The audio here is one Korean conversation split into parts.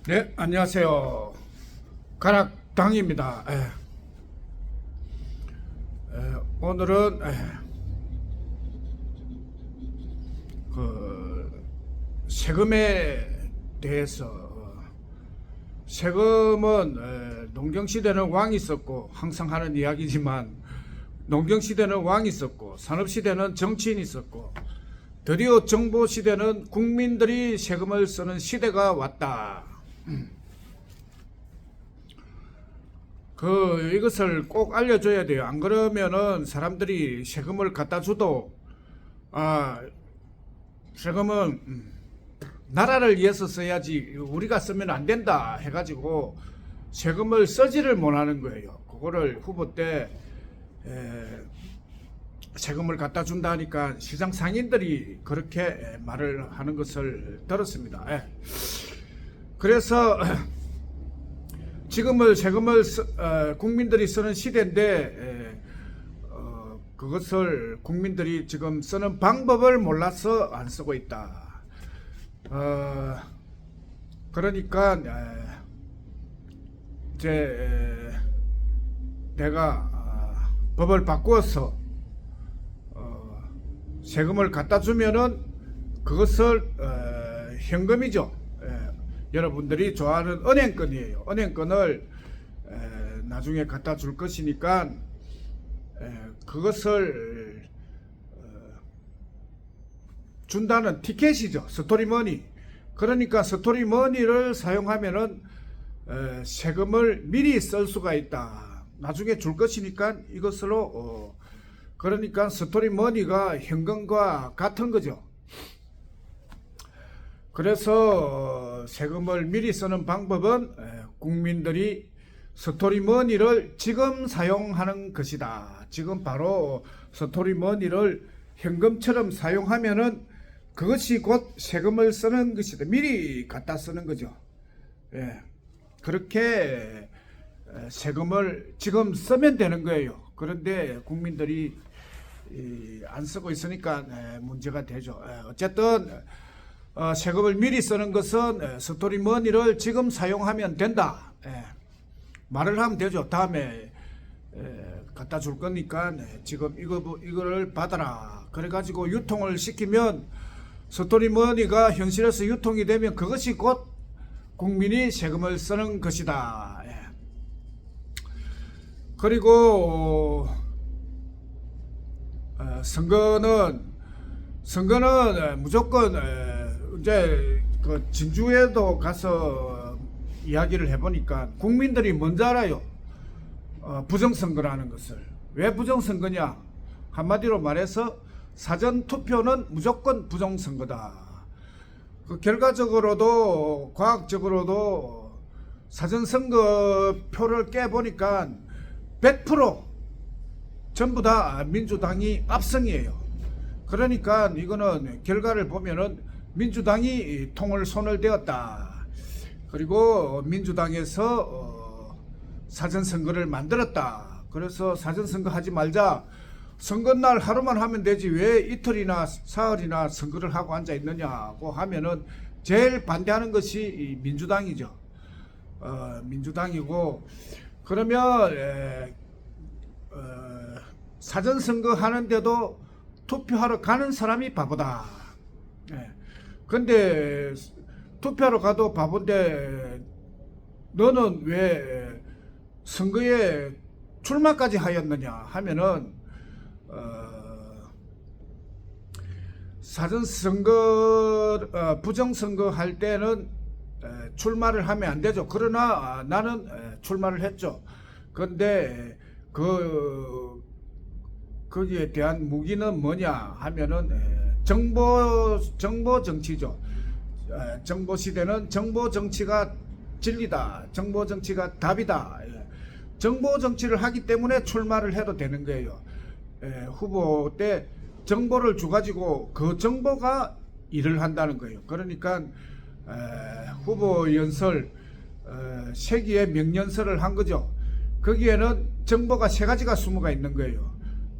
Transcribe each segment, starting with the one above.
네, 안녕하세요. 가락당입니다. 오늘은 그 세금에 대해서 세금은 농경시대는 왕이 있었고 항상 하는 이야기지만 농경시대는 왕이 있었고 산업시대는 정치인이 있었고 드디어 정보시대는 국민들이 세금을 쓰는 시대가 왔다. 이것을 꼭 알려줘야 돼요. 안 그러면은 사람들이 세금을 갖다 줘도 세금은 나라를 위해서 써야지 우리가 쓰면 안 된다 해가지고 세금을 쓰지를 못하는 거예요. 그거를 후보 때 세금을 갖다 준다 하니까 시장 상인들이 그렇게 말을 하는 것을 들었습니다. 그래서 지금은 세금을 국민들이 쓰는 시대인데 그것을 국민들이 지금 쓰는 방법을 몰라서 안 쓰고 있다. 그러니까 내가 법을 바꾸어서 세금을 갖다 주면은 그것을 현금이죠. 여러분들이 좋아하는 은행권이에요. 은행권을 나중에 갖다 줄 것이니까 그것을 준다는 티켓이죠. 스토리머니. 그러니까 스토리머니를 사용하면은 세금을 미리 쓸 수가 있다. 나중에 줄 것이니까 이것으로 그러니까 스토리머니가 현금과 같은 거죠. 그래서 세금을 미리 쓰는 방법은 국민들이 스토리머니를 지금 사용하는 것이다. 지금 바로 스토리머니를 현금처럼 사용하면은 그것이 곧 세금을 쓰는 것이다. 미리 갖다 쓰는 거죠. 그렇게 세금을 지금 쓰면 되는 거예요. 그런데 국민들이 안 쓰고 있으니까 문제가 되죠. 어쨌든 세금을 미리 쓰는 것은 스토리머니를 지금 사용하면 된다. 말을 하면 되죠. 다음에 갖다 줄 거니까 지금 이거를 받아라. 그래가지고 유통을 시키면 스토리머니가 현실에서 유통이 되면 그것이 곧 국민이 세금을 쓰는 것이다. 그리고 선거는 무조건 이제 그 진주에도 가서 이야기를 해보니까 국민들이 먼저 알아요. 부정선거라는 것을. 왜 부정선거냐? 한마디로 말해서 사전투표는 무조건 부정선거다. 결과적으로도 과학적으로도 사전선거표를 깨보니까 100% 전부 다 민주당이 압승이에요. 그러니까 이거는 결과를 보면은 민주당이 통을 손을 대었다. 그리고 민주당에서 사전선거를 만들었다. 그래서 사전선거 하지 말자. 선거날 하루만 하면 되지 왜 이틀이나 사흘이나 선거를 하고 앉아 있느냐고 하면은 제일 반대하는 것이 민주당이죠. 민주당이고 그러면 사전선거 하는데도 투표하러 가는 사람이 바보다. 근데 투표하러 가도 바본데 너는 왜 선거에 출마까지 하였느냐 하면은 사전선거 부정선거 할 때는 출마를 하면 안 되죠. 그러나 나는 출마를 했죠. 그런데 거기에 대한 무기는 뭐냐 하면은 정보 정치죠. 정보 시대는 정보 정치가 진리다. 정보 정치가 답이다. 정보 정치를 하기 때문에 출마를 해도 되는 거예요. 후보 때 정보를 주가지고 그 정보가 일을 한다는 거예요. 그러니까 후보 연설 세기의 명연설을 한 거죠. 거기에는 정보가 세 가지가 숨어가 있는 거예요.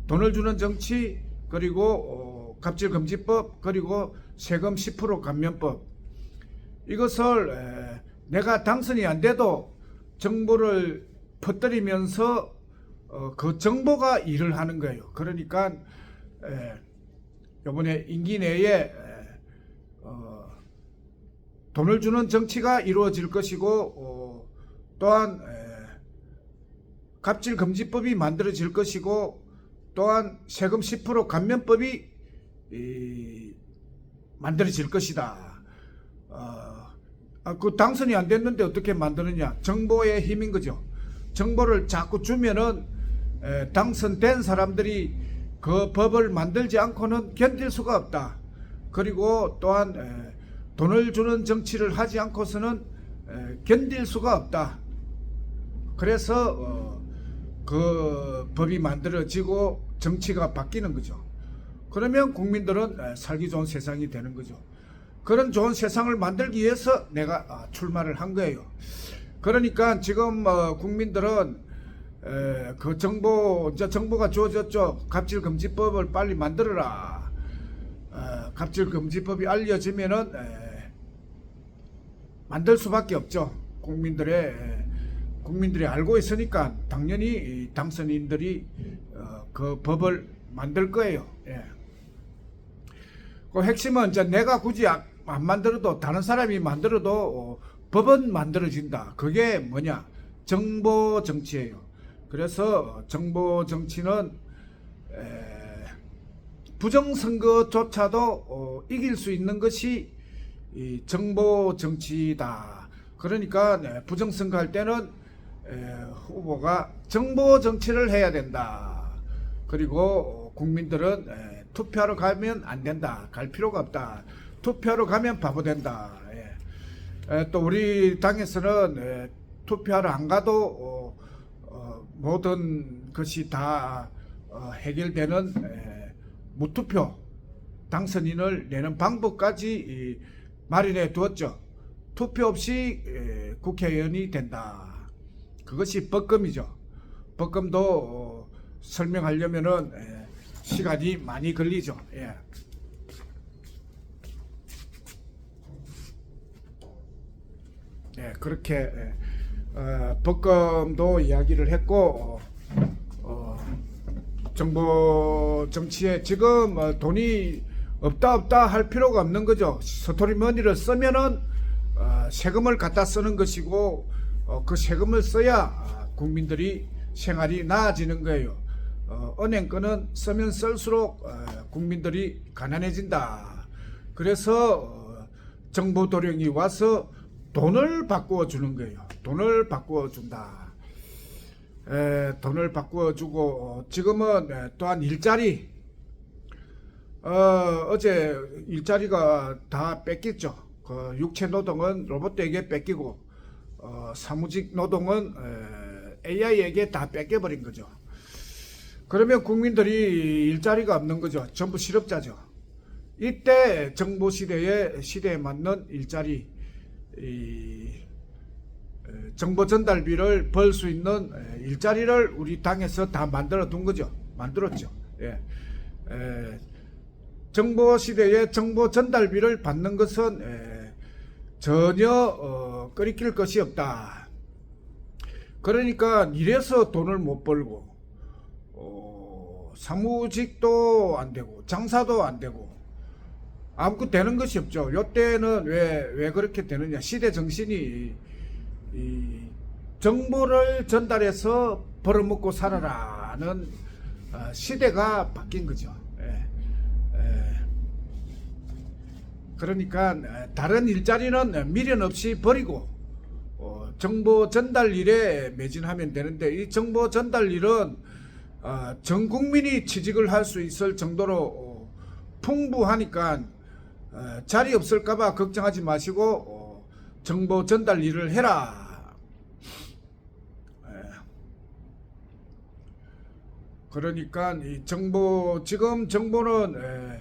돈을 주는 정치, 그리고 갑질금지법, 그리고 세금 10% 감면법. 이것을 내가 당선이 안 돼도 정보를 퍼뜨리면서 그 정보가 일을 하는 거예요. 그러니까 이번에 임기 내에 돈을 주는 정치가 이루어질 것이고 또한 갑질금지법이 만들어질 것이고 또한 세금 10% 감면법이 만들어질 것이다. 그 당선이 안 됐는데 어떻게 만드느냐? 정보의 힘인 거죠. 정보를 자꾸 주면은 당선된 사람들이 그 법을 만들지 않고는 견딜 수가 없다. 그리고 또한 돈을 주는 정치를 하지 않고서는 견딜 수가 없다. 그래서 그 법이 만들어지고 정치가 바뀌는 거죠. 그러면 국민들은 살기 좋은 세상이 되는 거죠. 그런 좋은 세상을 만들기 위해서 내가 출마를 한 거예요. 그러니까 지금 국민들은 그 정보가 주어졌죠. 갑질금지법을 빨리 만들어라. 갑질금지법이 알려지면은 만들 수밖에 없죠. 국민들이 알고 있으니까 당연히 당선인들이 그 법을 만들 거예요. 예. 그 핵심은 이제 내가 굳이 안 만들어도 다른 사람이 만들어도 법은 만들어진다. 그게 뭐냐? 정보 정치예요. 그래서 정보 정치는 부정선거조차도 이길 수 있는 것이 이 정보 정치다. 그러니까 부정선거 할 때는 후보가 정보 정치를 해야 된다. 그리고 국민들은 투표하러 가면 안 된다. 갈 필요가 없다. 투표하러 가면 바보 된다. 또 우리 당에서는 투표하러 안 가도 모든 것이 다 해결되는 무투표 당선인을 내는 방법까지 마련해 두었죠. 투표 없이 국회의원이 된다. 그것이 법검이죠. 법검도 설명하려면은 시간이 많이 걸리죠. 예. 예, 그렇게 법검도 이야기를 했고 정보 정치에 지금 돈이 없다 할 필요가 없는 거죠. 스토리머니를 쓰면은 세금을 갖다 쓰는 것이고 그 세금을 써야 국민들이 생활이 나아지는 거예요. 은행권은 쓰면 쓸수록 국민들이 가난해진다. 그래서 정보 도령이 와서 돈을 바꾸어 주는 거예요. 돈을 바꾸어 준다. 돈을 바꾸어 주고 지금은 또한 일자리 어제 일자리가 다 뺏겼죠. 그 육체 노동은 로봇에게 뺏기고 사무직 노동은 AI에게 다 뺏겨버린 거죠. 그러면 국민들이 일자리가 없는 거죠. 전부 실업자죠. 이때 정보 시대에 맞는 일자리, 정보 전달비를 벌 수 있는 일자리를 우리 당에서 다 만들어 둔 거죠. 만들었죠. 예. 정보 시대에 정보 전달비를 받는 것은 전혀 끓이킬 것이 없다. 그러니까 이래서 돈을 못 벌고 사무직도 안 되고 장사도 안 되고 아무것도 되는 것이 없죠. 요때는 왜 그렇게 되느냐? 시대 정신이 정보를 전달해서 벌어먹고 살아라는 시대가 바뀐 거죠. 그러니까 다른 일자리는 미련 없이 버리고 정보 전달 일에 매진하면 되는데 이 정보 전달 일은 전 국민이 취직을 할 수 있을 정도로 풍부하니까 자리 없을까봐 걱정하지 마시고 정보 전달 일을 해라. 그러니까 이 지금 정보는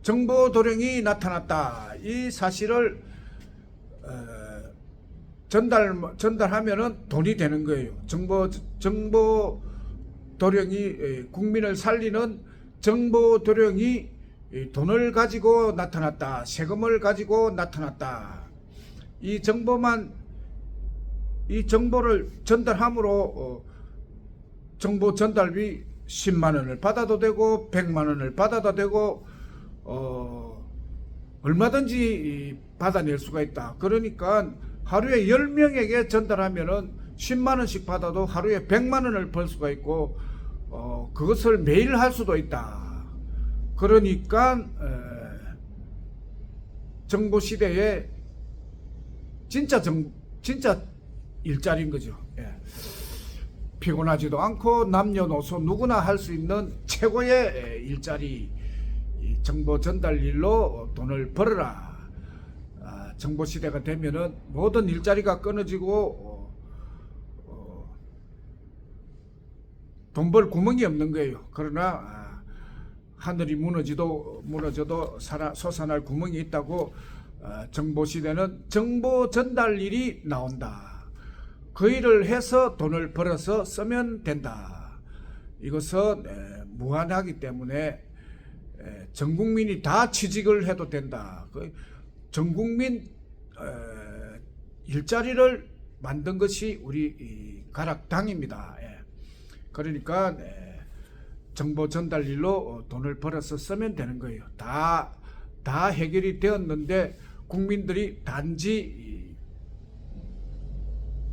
정보 도령이 나타났다. 이 사실을 전달하면은 돈이 되는 거예요. 정보 도령이 국민을 살리는 정보 도령이 돈을 가지고 나타났다. 세금을 가지고 나타났다. 이 정보를 전달함으로 정보 전달비 10만 원을 받아도 되고 100만 원을 받아도 되고 얼마든지 받아낼 수가 있다. 그러니까 하루에 10명에게 전달하면은 10만 원씩 받아도 하루에 100만 원을 벌 수가 있고 그것을 매일 할 수도 있다. 그러니까 정보 시대에 진짜 일자리인 거죠. 예. 피곤하지도 않고 남녀노소 누구나 할 수 있는 최고의 일자리, 정보 전달 일로 돈을 벌어라. 정보 시대가 되면은 모든 일자리가 끊어지고 돈 벌 구멍이 없는 거예요. 그러나 하늘이 무너져도 솟아날 구멍이 있다고 정보 시대는 정보 전달 일이 나온다. 그 일을 해서 돈을 벌어서 쓰면 된다. 이것은 무한하기 때문에 전 국민이 다 취직을 해도 된다. 전 국민 일자리를 만든 것이 우리 가락당입니다. 그러니까 정보 전달 일로 돈을 벌어서 쓰면 되는 거예요. 다 해결이 되었는데 국민들이 단지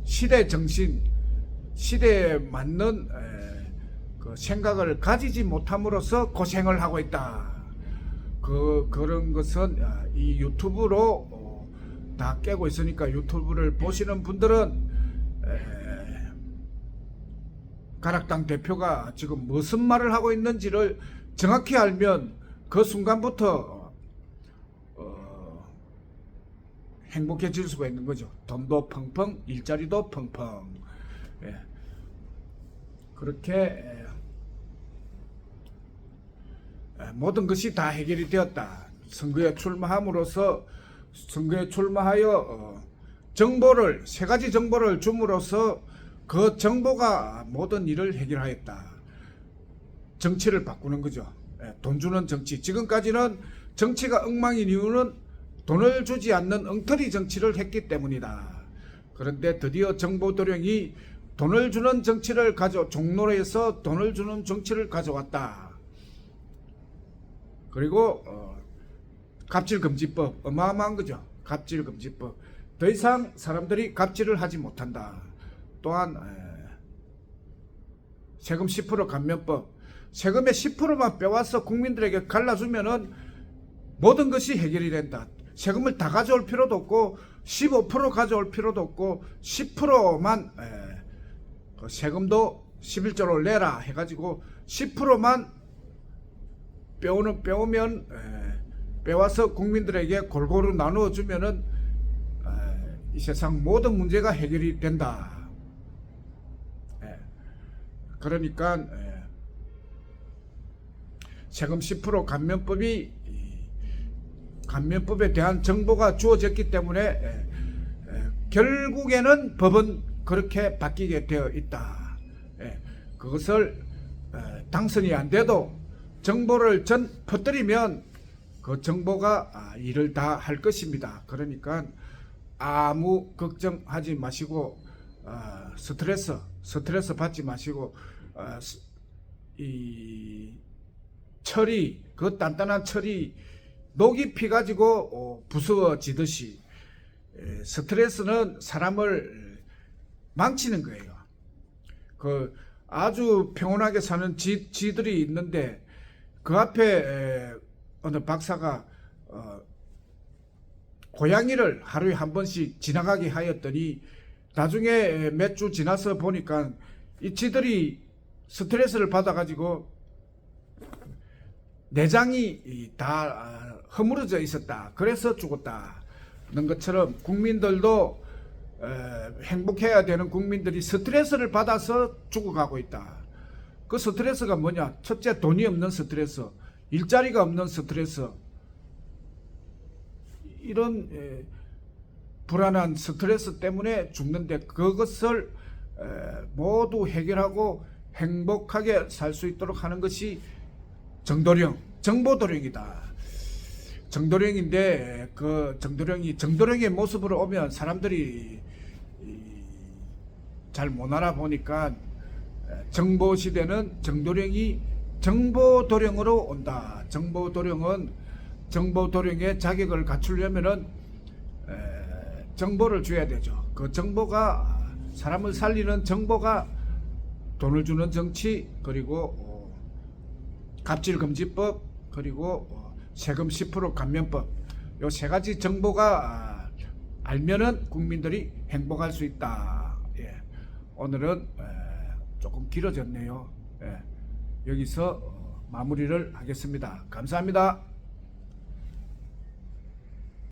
시대 정신, 시대에 맞는 그 생각을 가지지 못함으로써 고생을 하고 있다. 그런 것은 이 유튜브로 다 깨고 있으니까 유튜브를 보시는 분들은 가락당 대표가 지금 무슨 말을 하고 있는지를 정확히 알면 그 순간부터 행복해질 수가 있는 거죠. 돈도 펑펑, 일자리도 펑펑. 그렇게 모든 것이 다 해결이 되었다. 선거에 출마하여 정보를, 세 가지 정보를 줌으로써 그 정보가 모든 일을 해결하였다. 정치를 바꾸는 거죠. 돈 주는 정치. 지금까지는 정치가 엉망인 이유는 돈을 주지 않는 엉터리 정치를 했기 때문이다. 그런데 드디어 정보도령이 돈을 주는 정치를 종로에서 돈을 주는 정치를 가져왔다. 그리고 갑질금지법, 어마어마한 거죠. 갑질금지법. 더 이상 사람들이 갑질을 하지 못한다. 또한 세금 10% 감면법. 세금의 10%만 빼와서 국민들에게 갈라주면은 모든 것이 해결이 된다. 세금을 다 가져올 필요도 없고 15% 가져올 필요도 없고 10%만 세금도 11조를 내라 해가지고 10%만 빼오면 빼와서 국민들에게 골고루 나누어 주면은 이 세상 모든 문제가 해결이 된다. 그러니까 세금 10% 감면법에 대한 정보가 주어졌기 때문에 결국에는 법은 그렇게 바뀌게 되어 있다. 그것을 당선이 안 돼도 정보를 퍼뜨리면 그 정보가 일을 다 할 것입니다. 그러니까 아무 걱정하지 마시고 스트레스 받지 마시고 이 철이, 그 단단한 철이 녹이 피가지고 부서지듯이 스트레스는 사람을 망치는 거예요. 그 아주 평온하게 사는 지들이 있는데 그 앞에 어느 박사가 고양이를 하루에 한 번씩 지나가게 하였더니 나중에 몇 주 지나서 보니까 이 지들이 스트레스를 받아가지고 내장이 다 허물어져 있었다. 그래서 죽었다는 것처럼 국민들도 행복해야 되는 국민들이 스트레스를 받아서 죽어가고 있다. 그 스트레스가 뭐냐? 첫째, 돈이 없는 스트레스, 일자리가 없는 스트레스, 이런 불안한 스트레스 때문에 죽는데 그것을 모두 해결하고 행복하게 살 수 있도록 하는 것이 정보도령이다. 정도령인데 그 정도령의 모습으로 오면 사람들이 잘 못 알아보니까 정보 시대는 정도령이 정보도령으로 온다. 정보도령은 정보도령의 자격을 갖추려면은 정보를 줘야 되죠. 그 정보가 사람을 살리는 정보가 돈을 주는 정치, 그리고 갑질금지법, 그리고 세금 10% 감면법, 요 세 가지 정보가 알면은 국민들이 행복할 수 있다. 예. 오늘은 조금 길어졌네요. 예. 여기서 마무리를 하겠습니다. 감사합니다.